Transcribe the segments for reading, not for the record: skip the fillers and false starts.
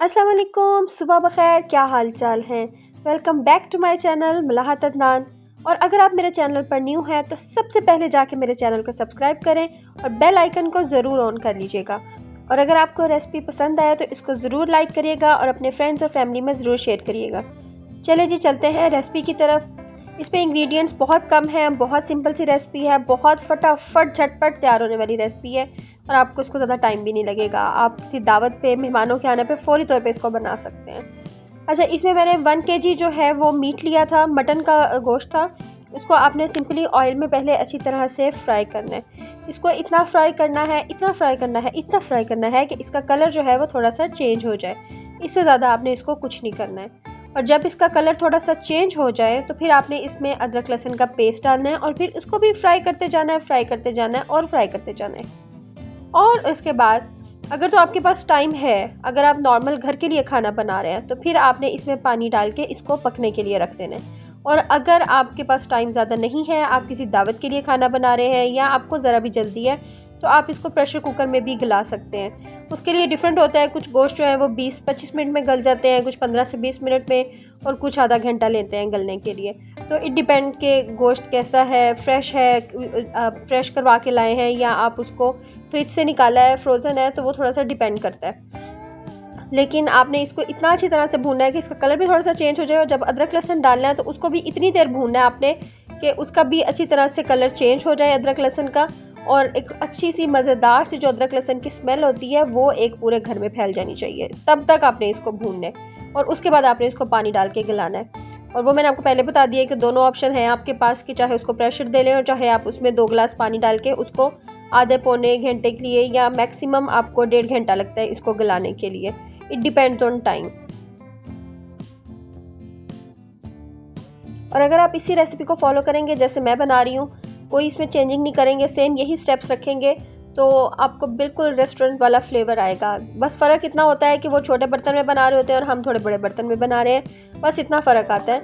अस्सलाम वालेकुम, सुबह बखैर, क्या हाल चाल हैं। Welcome back to my channel Malahat Adnan. और अगर आप मेरे चैनल पर न्यू हैं तो सबसे पहले जाके मेरे चैनल को सब्सक्राइब करें और बेल आइकन को ज़रूर ऑन कर लीजिएगा। और अगर आपको रेसिपी पसंद आए तो इसको ज़रूर लाइक करिएगा और अपने फ्रेंड्स और फैमिली में ज़रूर शेयर करिएगा। चलिए जी, चलते हैं रेसिपी की तरफ। इसमें इंग्रेडिएंट्स बहुत कम हैं, बहुत सिंपल सी रेसिपी है, बहुत फटाफट झटपट तैयार होने वाली रेसिपी है और आपको इसको ज़्यादा टाइम भी नहीं लगेगा। आप किसी दावत पे, मेहमानों के आने पे फ़ौरी तौर पे इसको बना सकते हैं। अच्छा, इसमें मैंने 1 kg जो है वो मीट लिया था, मटन का गोश्त था। इसको आपने सिंपली ऑयल में पहले अच्छी तरह से फ्राई करना है। इसको इतना फ्राई करना है, इतना फ्राई करना है, इतना फ्राई करना है कि इसका कलर जो है वो थोड़ा सा चेंज हो जाए। इससे ज़्यादा आपने इसको कुछ नहीं करना है। और जब इसका कलर थोड़ा सा चेंज हो जाए तो फिर आपने इसमें अदरक लहसुन का पेस्ट डालना है और फिर इसको भी फ्राई करते जाना है, फ्राई करते जाना है और फ्राई करते जाना है। और उसके बाद अगर तो आपके पास टाइम है, अगर आप नॉर्मल घर के लिए खाना बना रहे हैं तो फिर आपने इसमें पानी डाल के इसको पकने के लिए रख देना है। और अगर आपके पास टाइम ज़्यादा नहीं है, आप किसी दावत के लिए खाना बना रहे हैं या आपको ज़रा भी जल्दी है, तो आप इसको प्रेशर कुकर में भी गला सकते हैं। उसके लिए डिफरेंट होता है, कुछ गोश्त जो है वो 20-25 मिनट में गल जाते हैं, कुछ 15 से 20 मिनट में और कुछ आधा घंटा लेते हैं गलने के लिए। तो इट डिपेंड के गोश्त कैसा है, फ्रेश है, फ्रेश करवा के लाए हैं या आप उसको फ्रिज से निकाला है, फ्रोज़न है, तो वो थोड़ा सा डिपेंड करता है। लेकिन आपने इसको इतना अच्छी तरह से भूनना है कि इसका कलर भी थोड़ा सा चेंज हो जाए। और जब अदरक लहसुन डालना है तो उसको भी इतनी देर भूनना है आपने कि उसका भी अच्छी तरह से कलर चेंज हो जाए अदरक लहसुन का, और एक अच्छी सी मज़ेदार सी जो अदरक लहसुन की स्मेल होती है वो एक पूरे घर में फैल जानी चाहिए। तब तक आपने इसको भूनना है और उसके बाद आपने इसको पानी डाल के गलाना है। और वो मैंने आपको पहले बता दिया कि दोनों ऑप्शन हैं आपके पास, कि चाहे उसको प्रेशर दे लें और चाहे आप उसमें 2 गिलास पानी डाल के उसको आधे पौने घंटे के लिए या मैक्सिमम आपको 1.5 घंटा लगता है इसको गलाने के लिए। It depends on time. और अगर आप इसी रेसिपी को फॉलो करेंगे जैसे मैं बना रही हूँ, कोई इसमें चेंजिंग नहीं करेंगे, सेम यही स्टेप्स रखेंगे, तो आपको बिल्कुल रेस्टोरेंट वाला फ्लेवर आएगा। बस फ़र्क इतना होता है कि वो छोटे बर्तन में बना रहे होते हैं और हम थोड़े बड़े बर्तन में बना रहे हैं, बस इतना फ़र्क आता है।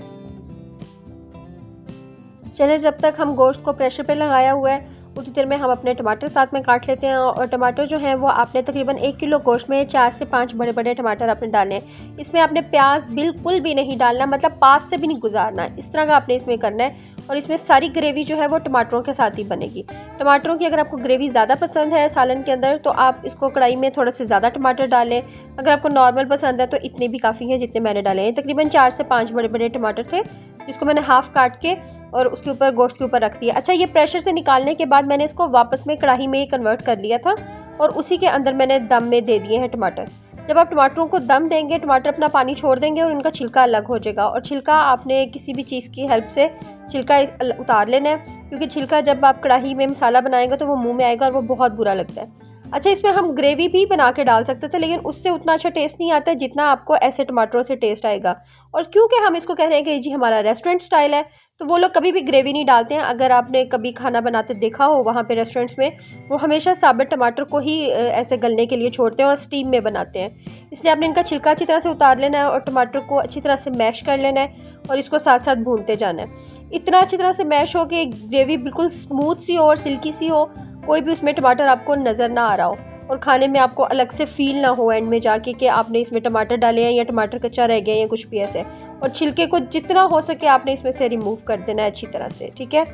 चलिए, जब तक हम गोश्त को प्रेशर पे लगाया हुआ है उतनी देर में हम अपने टमाटर साथ में काट लेते हैं। और टमाटर जो हैं वो आपने तकरीबन 1 किलो गोश्त में 4 से 5 बड़े बड़े टमाटर आपने डालने हैं। इसमें आपने प्याज बिल्कुल भी नहीं डालना, मतलब पास से भी नहीं गुजारना, इस तरह का आपने इसमें करना है। और इसमें सारी ग्रेवी जो है वो टमाटरों के साथ ही बनेगी। टमाटरों की अगर आपको ग्रेवी ज़्यादा पसंद है सालन के अंदर तो आप इसको कढ़ाई में थोड़ा से ज़्यादा टमाटर डालें। अगर आपको नॉर्मल पसंद है तो इतने भी काफ़ी हैं जितने मैंने डाले हैं। तकरीबन 4 से 5 बड़े बड़े टमाटर थे जिसको मैंने हाफ़ काट के और उसके ऊपर गोश्त के ऊपर रख दिया। अच्छा, ये प्रेशर से निकालने के बाद मैंने इसको वापस में कढ़ाई में ही कन्वर्ट कर लिया था और उसी के अंदर मैंने दम में दे दिए हैं टमाटर। जब आप टमाटरों को दम देंगे, टमाटर अपना पानी छोड़ देंगे और उनका छिलका अलग हो जाएगा। और छिलका आपने किसी भी चीज़ की हेल्प से छिलका उतार लेना है, क्योंकि छिलका जब आप कढ़ाई में मसाला बनाएंगे तो वो मुंह में आएगा और वो बहुत बुरा लगता है। अच्छा, इसमें हम ग्रेवी भी बना के डाल सकते थे लेकिन उससे उतना अच्छा टेस्ट नहीं आता जितना आपको ऐसे टमाटरों से टेस्ट आएगा। और क्योंकि हम इसको कह रहे हैं कि जी हमारा रेस्टोरेंट स्टाइल है, तो वो लोग कभी भी ग्रेवी नहीं डालते हैं। अगर आपने कभी खाना बनाते देखा हो वहाँ पे रेस्टोरेंट्स में, वो हमेशा साबित टमाटर को ही ऐसे गलने के लिए छोड़ते हैं और स्टीम में बनाते हैं। इसलिए आपने इनका छिलका अच्छी तरह से उतार लेना है और टमाटर को अच्छी तरह से मैश कर लेना है और इसको साथ साथ भूनते जाना है। इतना अच्छी तरह से मैश हो कि ग्रेवी बिल्कुल स्मूथ सी हो और सिल्की सी हो, कोई भी उसमें टमाटर आपको नज़र ना आ रहा हो और खाने में आपको अलग से फील ना हो एंड में जाके कि आपने इसमें टमाटर डाले हैं या टमाटर कच्चा रह गया या कुछ भी ऐसे। और छिलके को जितना हो सके आपने इसमें से रिमूव कर देना है अच्छी तरह से, ठीक है।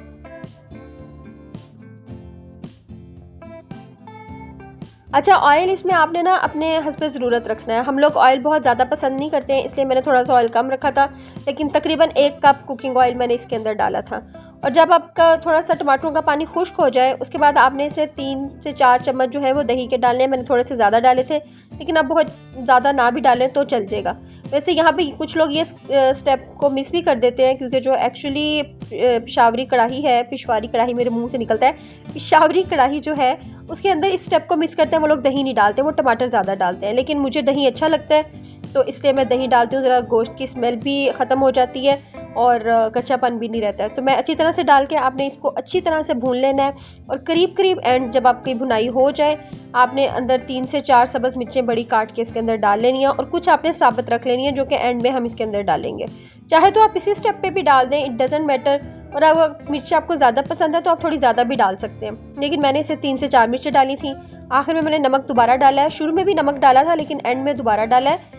अच्छा, ऑयल इसमें आपने ना अपने हस्बे ज़रूरत रखना है। हम लोग ऑयल बहुत ज़्यादा पसंद नहीं करते हैं, इसलिए मैंने थोड़ा सा ऑयल कम रखा था, लेकिन तकरीबन 1 कप कुकिंग ऑयल मैंने इसके अंदर डाला था। और जब आपका थोड़ा सा टमाटरों का पानी खुश्क हो जाए उसके बाद आपने इसमें 3 से 4 चम्मच जो है वो दही के डालने हैं। मैंने थोड़े से ज़्यादा डाले थे, लेकिन आप बहुत ज़्यादा ना भी डालें तो चल जाएगा। वैसे यहाँ पे कुछ लोग ये स्टेप को मिस भी कर देते हैं, क्योंकि जो एक्चुअली पिशावरी कढ़ाई है, पिशवारी कढ़ाई मेरे मुंह से निकलता है, पिशावरी कढ़ाई जो है उसके अंदर इस स्टेप को मिस करते हैं। वो लोग दही नहीं डालते, वो टमाटर ज़्यादा डालते हैं। लेकिन मुझे दही अच्छा लगता है तो इसलिए मैं दही डालती हूँ, ज़रा गोश्त की स्मेल भी ख़त्म हो जाती है और कच्चापन भी नहीं रहता है। तो मैं अच्छी तरह से डाल के आपने इसको अच्छी तरह से भून लेना है। और करीब करीब एंड जब आपकी भुनाई हो जाए, आपने अंदर 3 से 4 सब्ज़ मिर्चें बड़ी काट के इसके अंदर डाल लेनी है और कुछ आपने साबुत रख लेनी है जो कि एंड में हम इसके अंदर डालेंगे। चाहे तो आप इसी स्टेप पे भी डाल दें, इट डजेंट मैटर। और अगर मिर्ची आपको ज़्यादा पसंद है तो आप थोड़ी ज़्यादा भी डाल सकते हैं, लेकिन मैंने इसे 3 से 4 मिर्चें डाली थी। आखिर में मैंने नमक दोबारा डाला है, शुरू में भी नमक डाला था लेकिन एंड में दोबारा डाला है।